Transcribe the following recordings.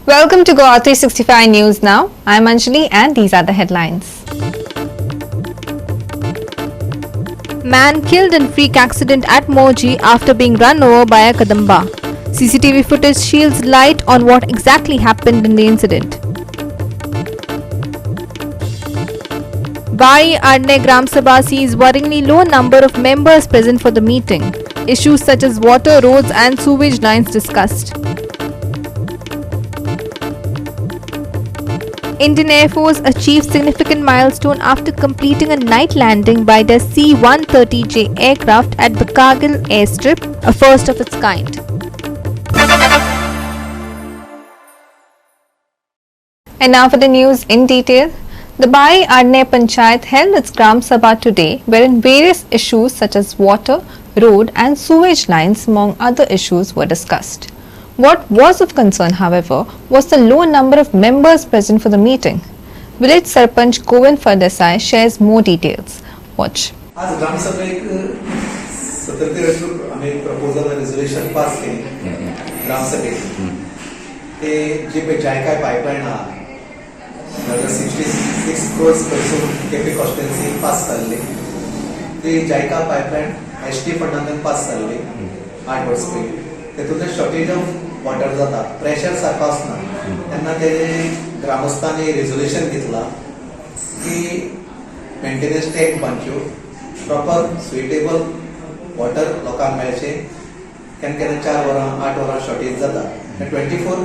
Welcome to Goa 365 News Now. I'm Anjali and these are the headlines. Man killed in freak accident at Moji after being run over by a Kadamba. CCTV footage shields light on what exactly happened in the incident. Bai Adne Gram Sabha sees worryingly low number of members present for the meeting. Issues such as water, roads and sewage lines discussed. Indian Air Force achieved significant milestone after completing a night landing by the C-130J aircraft at the Kargil airstrip, a first of its kind. And now for the news in detail. The Bai Adne Panchayat held its Gram Sabha today, wherein various issues such as water, road and sewage lines among other issues were discussed. What was of concern, however, was the low number of members present for the meeting. Village Sarpanch Govind Fardesai shares more details. Watch. आज ग्राम सभेक 17 आम्ही proposal resolution pass केली ग्राम सभेक ते जे जायका pipeline हा 66 crores पासून KP constituency पास जाल्ली ते जायका पाइपलाइन एसटी फंडांतल्यान पास जाल्ली 8 वर्स पयलीं तेतूंतले शॉर्टेज ऑफ वॉटर जाता प्रेशर सारको आसना तेन्ना ते ग्रामस्थांनी रेजोल्यूशन घेतला की मेंटेनन्स टँक बांदच्यो प्रॉपर सुइटेबल वॉटर लोकांक मेळचे केन्ना केन्ना 4 वरां 8 वरां शॉर्टेज जाता 24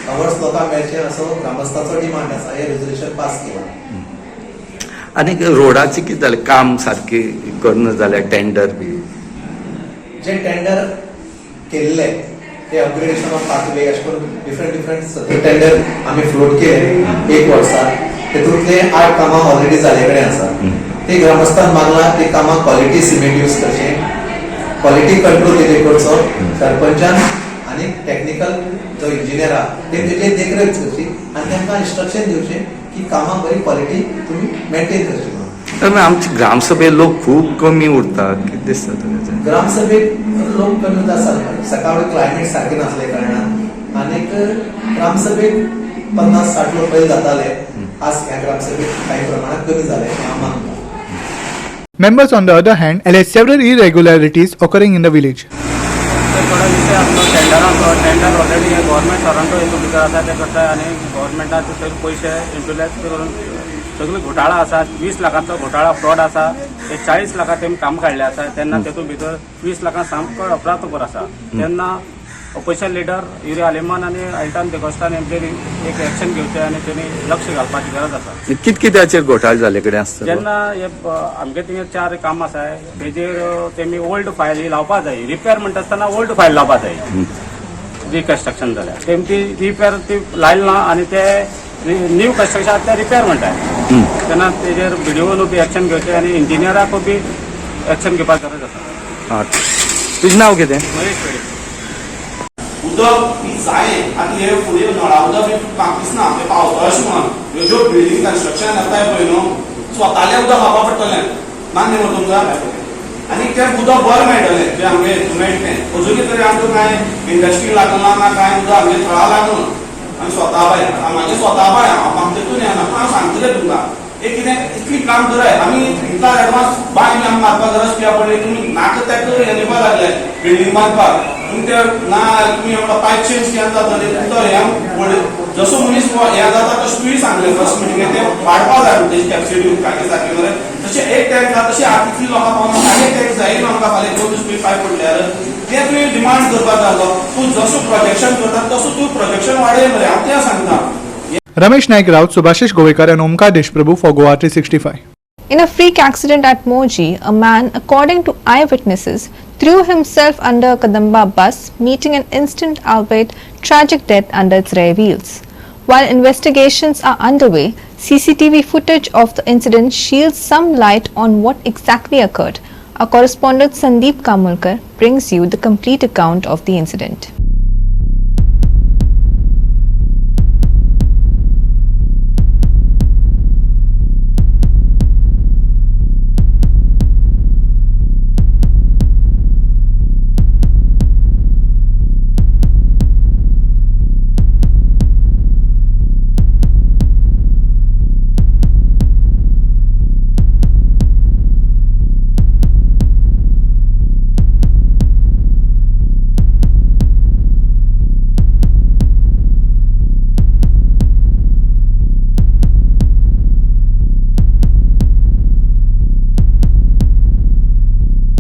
hours लोकांक मेळचे असो ग्रामस्थाचो डिमांड आसा हे रेजोल्यूशन पास केला. आनी रोडाचे कितें जालें काम सारकें करना जाल्यार टेंडर बी जे टेंडर केल्ले ते अपग्रेडेशन ऑफ पाथवे अशें करून डिफरंट टेंडर आमी फ्लोट केले 1 वर्सा तेतूंतले 8 कामां ऑलरेडी जाले कडेन आसा ते ग्रामस्थान मागला ते कामां क्वॉलिटी सिमेंट यूज करचे क्वॉलिटी कंट्रोल तेजे करचो सरपंचान आनी टेक्निकल जो इंजिनियर आहा तेजे देखरेख करची आनी तांकां इंस्ट्रक्शन दिवचे की कामां बरी क्वॉलिटी तुमी मेंटेन करची म्हणून. आमचे ग्रामसभेत लोक खूब कमी उरता कितें दिसता तुका? ग्रामसभेत लोक कमी उरता सकाळी क्लायमेट सारकें नासले कारणान आनीक ग्रामसभेत 50-60 लोक पयलीं जाताले आज ह्या ग्रामसभेत काही प्रमाणात कमी जाले हांव मानता. Members, on the other hand, alleged several irregularities occurring in the village. Tender already government Toronto हेतून भितर आसा ते करता आनी गव्हर्नमेंटाचे सगळे पयशे युटिलायज करून सगळे घोटाळा आसा 20 लाखांचो घोटाळा फ्रॉड आसा ते 40 लाखां तेमी काम काडले आसा तेन्ना तेतून भितर 20 लाखां सामको अपराधकर आसा तेन्ना ऑपोजिशन लिडर युरिया आलेमान आनी आयटान देगोस्तान हेंचेर एक एक्शन घेवचें आनी तेणी लक्ष घालपाची गरज आसा. कित्याचेर घोटाळे जाले कडेन आसता जेन्ना हे आमगे थिंगा 4 काम आसा तेजेर तेमी ओल्ड फायल लावपा जाय रिपेर म्हणटा आसतना ओल्ड फायल लावपा जाय रिकन्स्ट्रक्शन जाल्यार तेमी ती रिपेर ती लायला ना आनी ते न्यू कन्स्ट्रक्शन ते रिपेर म्हणटाय तेन्ना तेजेर व्हिडिओन बी एक्शन घेवचें आनी इंजिनियराक बी एक्शन घेवपाची गरज आसा. तुजें नांव कितें? महेश वेळे. उदक ही जाय आतां हे फुडें नळा उदक बी म्हाका दिसना ते पावता अशें म्हणून ह्यो ज्यो बिल्डींग कन्स्ट्रक्शन जाताय पळय न्हू स्वतालें उदक खावपा पडटलें मान्य मग तुमकां आनी तें उदक बरें मेळटलें जें आमगे मेळटलें अजुनूय तरी आमकां कांय इंडस्ट्री लागना ना कांय उदक आमगे थळा लागून आमी स्वता बाय म्हाजें स्वता बाय हांव तेतून येना पूण हांव सांगतलें तुमकां एक कितें इतली काम कराय आमी इतला एडवान्स बाय बी आमकां मारपाक गरज कित्याक पडली तुमी नाका तेका हें दिवपाक लागले बिल्डींग बांदपाक तुमी ते ना तुमी एवढा पायप चेंज केला जाता तो हें जसो मनीस हें जाता तशें तुवें सांगलें फर्स्ट मिटिंगेर तें वाडपा जाय तेजी कॅपसिटी काकी सारकें मरे तशें एक टँक जाता तशें आर्टिफिशियल लोकां पावना आनी टँक जाय आमकां फाल्यां 2 दीस पयलीं पायप पडल्यार तें तुवें डिमांड करपाक जालो तूं जसो प्रोजेक्शन करता तसो तूं प्रोजेक्शन वाडय मरे हांव तें सांगता. Ramesh Naik Raut, Subhashish Govekar and Omkar Deshprabhu for Goa 365. In a freak accident at Moji, a man, according to eyewitnesses, threw himself under a Kadamba bus, meeting an instant albeit tragic death under its rear wheels. While investigations are underway, CCTV footage of the incident shields some light on what exactly occurred. Our correspondent Sandeep Kamulkar brings you the complete account of the incident.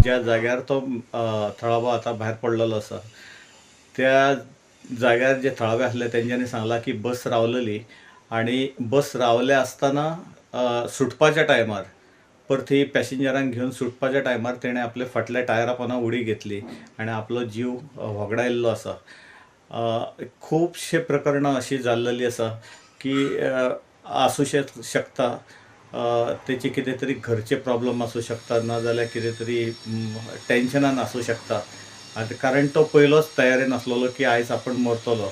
ज्या जाग्यार तो थळावो आतां भायर पडलेलो आसा त्या जाग्यार जे थळावे आसले तेंच्यांनी सांगलां की बस रावलेली आनी बस रावले आसतना सुटपाच्या टायमार परती पॅसेंजरांक घेवन सुटपाच्या टायमार तेणें आपले फाटल्या टायरा पोंदा उडी घेतली आनी आपलो जीव वगडायल्लो आसा. खुबशे प्रकरणां अशीं जाल्लेलीं आसा की आसूं शकता तेचे कितें तरी घरचे प्रॉब्लम आसूं शकता नाजाल्यार कितें तरी टेन्शनान आसूं शकता आनी कारण तो पयलोच तयारेन आसलेलो की आयज आपण मरतलो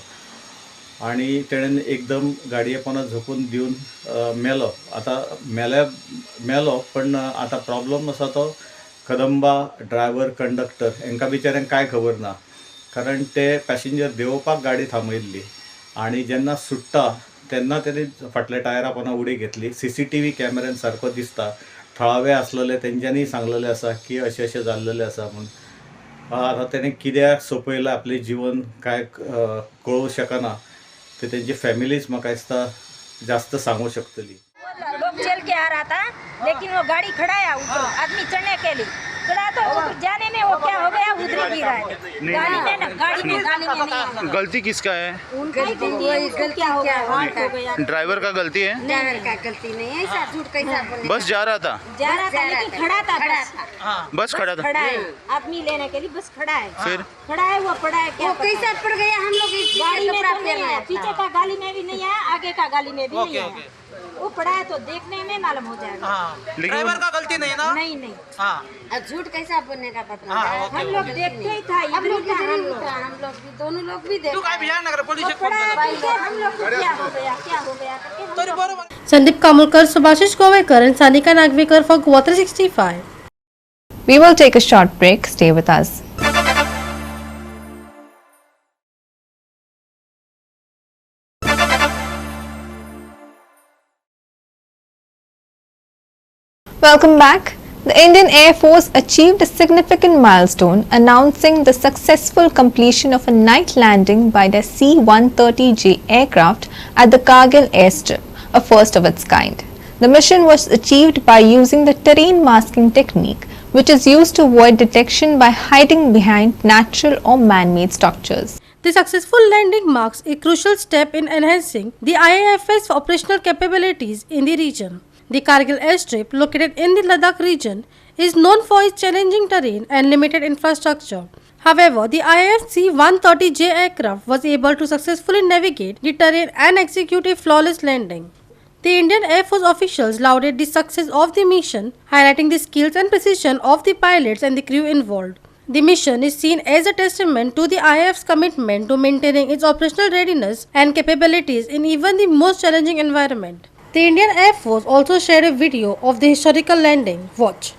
आनी तेणेन एकदम गाडये पोंदा झोपून दिवन मेलो. आतां मेलो पण आतां प्रॉब्लम आसा तो कदंबा ड्रायव्हर कंडक्टर हांकां बिचाऱ्यांक कांय खबर ना कारण ते पॅसेंजर देंवोवपाक गाडी थांबयल्ली आनी जेन्ना सुट्टा तेन्ना तेणी फाटल्या टायरा पोंदा उडी घेतली. CCTV कॅमेऱ्यान सारको दिसता. थळावे आसलेले तेंच्यांनी सांगलेलें आसा की अशें अशें जाल्लेलें आसा म्हूण. आतां तेणें कित्याक सोंपयलां आपलें जिवन कांय कळूं शकना ते तेंची फॅमिलीच म्हाका दिसता जास्त सांगू शकतली. लोग चल के आ रहा था लेकिन वो गाड़ी खड़ाया ऊपर आदमी चढ़ने के लिए चढ़ा तो ऊपर जाने में वो क्या हो गया उधर ही गिरा है गाड़ी में नहीं है. गलती किसका है? क्या हो गया ड्राइवर का गलती है? ड्राइवर का गलती नहीं है. ऐसा झूठ कैसा बोलने बस जा रहा था लेकिन खड़ा था बस खड़ा था खड़ा है आदमी लेने के लिए बस खड़ा है फिर खड़ा है वो पड़ा है क्या कैसा पड़ गया हम लोग गाड़ी में तो नहीं आया पीछे का गाली में भी नहीं आया आगे का गाली में भी नहीं आया वो पड़ा है तो देखने में मालूम हो जाएगा. ड्राइवर का गलती नहीं ना? नहीं झूठ कैसा बोलने का पता हम लोग देखते ही था हम लोग भी दोनों लोग भी देखते हम लोग को क्या हो गया Sandeep कामोलकर, Subhashish Govekar and Sanika Nagvekar for Goa 365. We will take a short break. Stay with us. Welcome back. The Indian Air Force achieved a significant milestone announcing the successful completion of a night landing by their C-130J aircraft at the Kargil airstrip, a first of its kind. The mission was achieved by using the terrain masking technique, which is used to avoid detection by hiding behind natural or man-made structures. The successful landing marks a crucial step in enhancing the IAF's operational capabilities in the region. The Kargil airstrip, located in the Ladakh region, is known for its challenging terrain and limited infrastructure. However, the IAF C-130J aircraft was able to successfully navigate the terrain and execute a flawless landing. The Indian Air Force officials lauded the success of the mission, highlighting the skills and precision of the pilots and the crew involved. The mission is seen as a testament to the IAF's commitment to maintaining its operational readiness and capabilities in even the most challenging environment. The Indian Air Force also shared a video of the historical landing. Watch.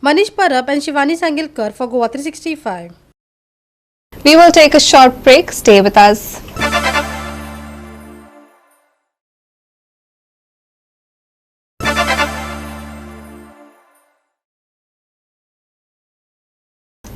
Manish Parab and Shivani Sangilkar for Goa 365. We will take a short break. Stay with us.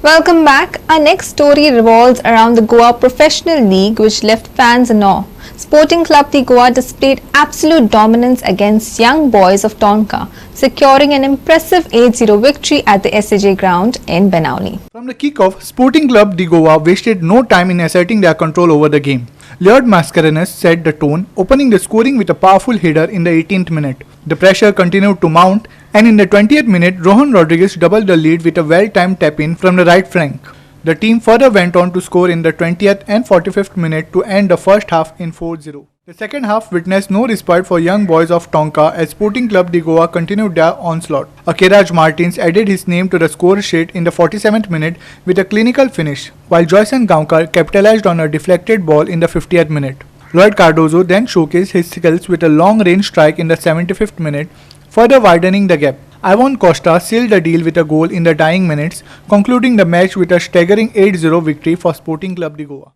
Welcome back. Our next story revolves around the Goa Professional League, which left fans in awe. Sporting Club the Goa displayed absolute dominance against young boys of Tonka, securing an impressive 8-0 victory at the SAJ ground in Benauli. From the kickoff, Sporting Club de Goa wasted no time in asserting their control over the game. Leod Mascarenhas set the tone, opening the scoring with a powerful header in the 18th minute. The pressure continued to mount, and in the 20th minute, Rohan Rodriguez doubled the lead with a well-timed tap-in from the right flank. The team further went on to score in the 20th and 45th minute to end the first half in 4-0. The second half witnessed no respite for young boys of Tonka as Sporting Club de Goa continued their onslaught. Akiraj Martins added his name to the score sheet in the 47th minute with a clinical finish, while Joyson Gaunkar capitalized on a deflected ball in the 50th minute. Lloyd Cardozo then showcased his skills with a long-range strike in the 75th minute, further widening the gap. Ivan Costa sealed the deal with a goal in the dying minutes, concluding the match with a staggering 8-0 victory for Sporting Club de Goa.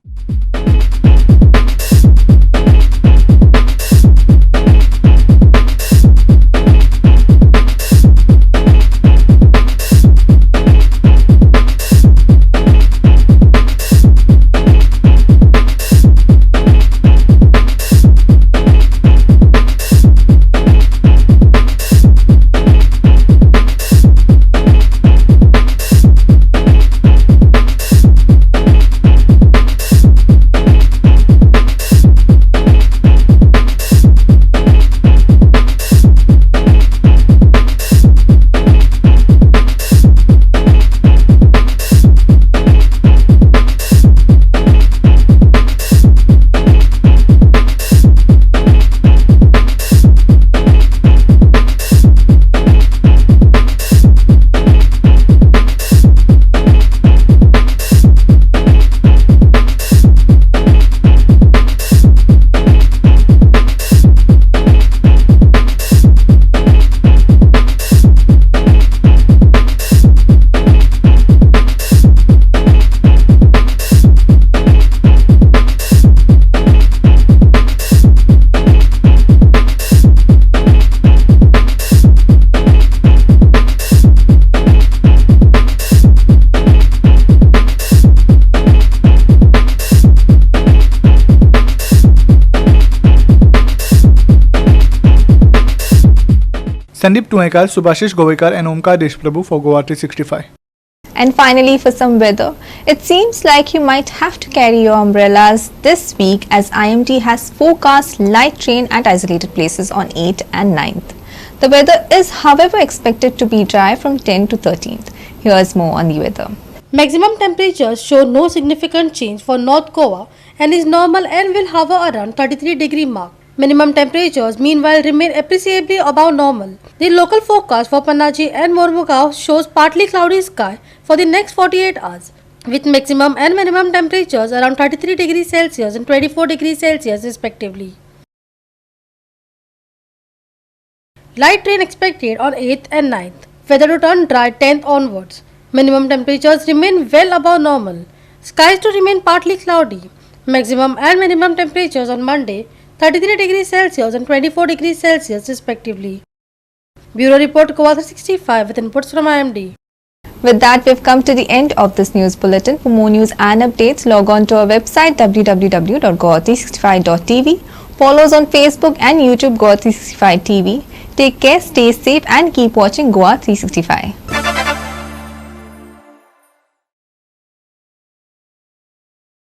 Sandeep Tuekar, Subhashish Govekar and Omkar Deshprabhu for Goa 365. And finally, for some weather, it seems like you might have to carry your umbrellas this week as IMD has forecast light rain at isolated places on 8th and 9th. The weather is, however, expected to be dry from 10th to 13th. Here's more on the weather. Maximum temperatures show no significant change for North Goa and is normal and will hover around 33-degree mark. Minimum temperatures meanwhile remain appreciably above normal. The local forecast for Panaji and Mormugao shows partly cloudy sky for the next 48 hours, with maximum and minimum temperatures around 33 degrees Celsius and 24 degrees Celsius respectively. Light rain expected on 8th and 9th. Weather to turn dry 10th onwards. Minimum temperatures remain well above normal. Skies to remain partly cloudy. Maximum and minimum temperatures on Monday 33 degrees Celsius and 24 degrees Celsius respectively. Bureau Report Goa 365 with inputs from IMD. With that, we've come to the end of this news bulletin. For more news and updates, log on to our website www.goa365.tv. Follow us on Facebook and YouTube Goa 365 TV. Take care, stay safe and keep watching Goa 365.